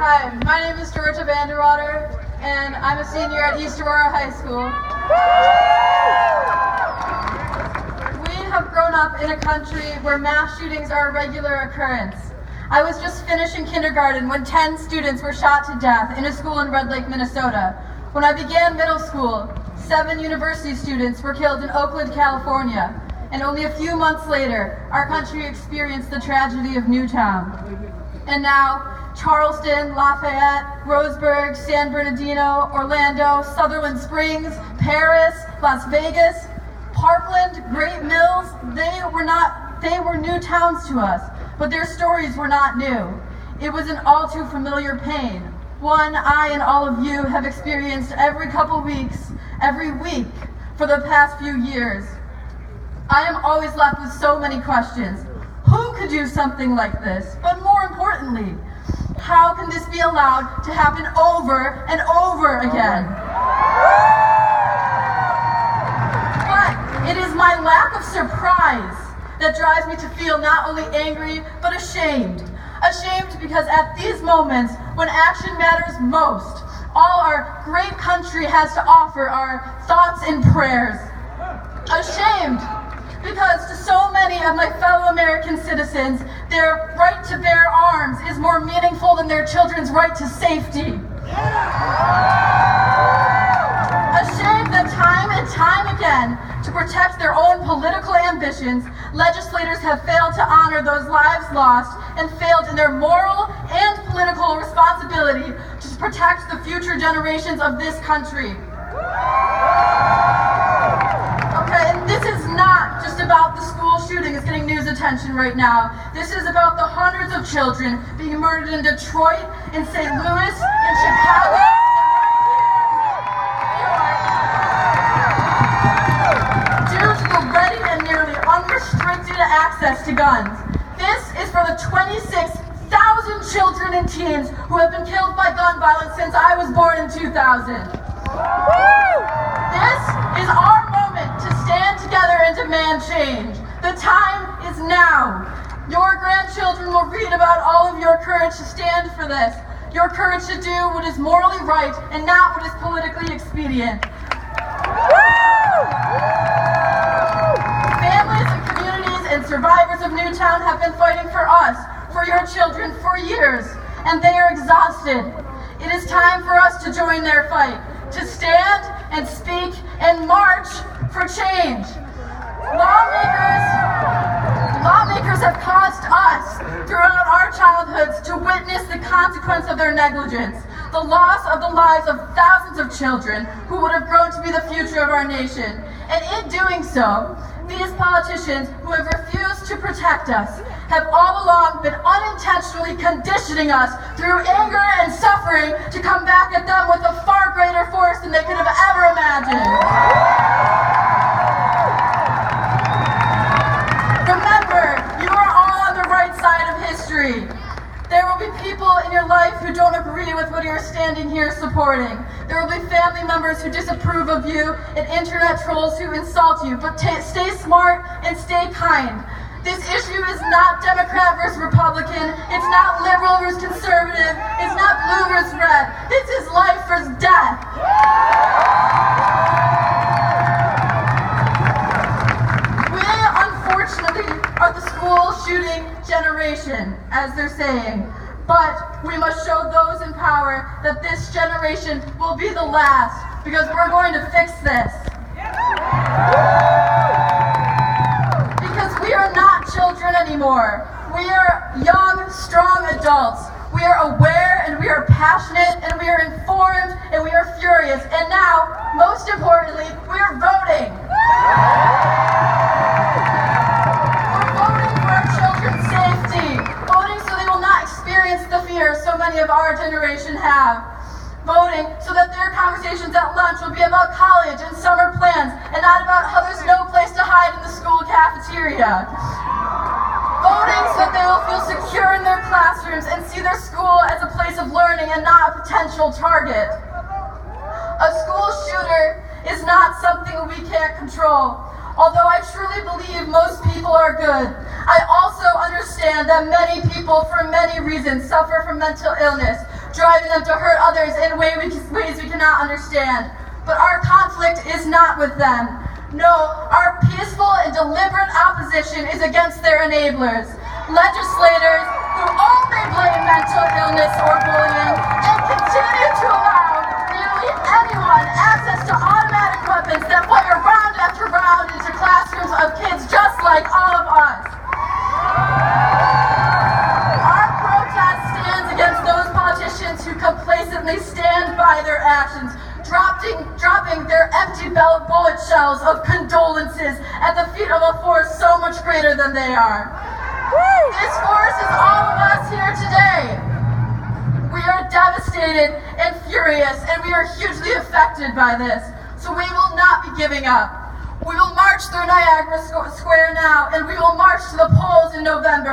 Hi, my name is Georgia VanDerwater, and I'm a senior at East Aurora High School. We have grown up in a country where mass shootings are a regular occurrence. I was just finishing kindergarten when 10 students were shot to death in a school in Red Lake, Minnesota. When I began middle school, 7 university students were killed in Oakland, California. And only a few months later, our country experienced the tragedy of Newtown. And now, Charleston, Lafayette, Roseburg, San Bernardino, Orlando, Sutherland Springs, Paris, Las Vegas, Parkland, Great Mills, they were new towns to us, but their stories were not new. It was an all too familiar pain, one I and all of you have experienced every couple weeks, every week, for the past few years. I am always left with so many questions. Who could do something like this? But more importantly, how can this be allowed to happen over and over again? But it is my lack of surprise that drives me to feel not only angry, but ashamed. Ashamed because at these moments, when action matters most, all our great country has to offer are thoughts and prayers. Ashamed because to so many of my fellow American citizens, their right to bear arms is more meaningful than their children's right to safety. Ashamed that time and time again, to protect their own political ambitions, legislators have failed to honor those lives lost and failed in their moral and political responsibility to protect the future generations of this country. Okay, and this is not just about the school shooting that's getting news attention right now. This is about the hundreds of children being murdered in Detroit, in St. Louis, in Chicago, due to the ready and nearly unrestricted access to guns. This is for the 26,000 children and teens who have been killed by gun violence since I was born in 2000. This is our moment to stand together and demand change. The time is now. Your grandchildren will read about all of your courage to stand for this, your courage to do what is morally right and not what is politically expedient. Families and communities and survivors of Newtown have been fighting for us, for your children, for years, and they are exhausted. It is time for us to join their fight, to stand and speak and march for change. Lawmakers have caused us throughout our childhoods to witness the consequence of their negligence, the loss of the lives of thousands of children who would have grown to be the future of our nation. And in doing so, these politicians who have refused to protect us have all along been unintentionally conditioning us through anger and suffering to come back at them with a far greater force than they could have ever imagined. Remember, you are all on the right side of history. There will be people in your life who don't agree with what you're standing here supporting. There will be family members who disapprove of you and internet trolls who insult you, but stay smart and stay kind. This issue is not Democrat versus Republican. It's not liberal versus conservative. It's not blue versus red. This is life versus death. We, unfortunately, are the school shooting generation, as they're saying. But we must show those in power that this generation will be the last, because we're going to fix this. Because we are not children anymore. We are young, strong adults. We are aware and we are passionate and we are informed and we are furious. And now, most importantly, we are voting. We're voting for our children's safety. Voting so they will not experience the fear so many of our generation have. Voting so that their conversations at lunch will be about college and summer plans and not about how there's no place to hide in the school cafeteria. Voting so that they will feel secure in their classrooms and see their school as a place of learning and not a potential target. A school shooter is not something we can't control. Although I truly believe most people are good, I also understand that many people, for many reasons, suffer from mental illness. driving them to hurt others in ways we cannot understand. But our conflict is not with them. No, our peaceful and deliberate opposition is against their enablers, legislators who only blame mental illness or bullying and continue to allow nearly anyone access to automatic weapons that fire round after round into classrooms of kids just like all of us. Our protest stands against those politicians who complacently stand by their actions, dropping their empty bullet shells of condolences at the feet of a force so much greater than they are. This force is all of us here today. We are devastated and furious, and we are hugely affected by this, so we will not be giving up. We will march through Niagara Square now, and we will march to the polls in November.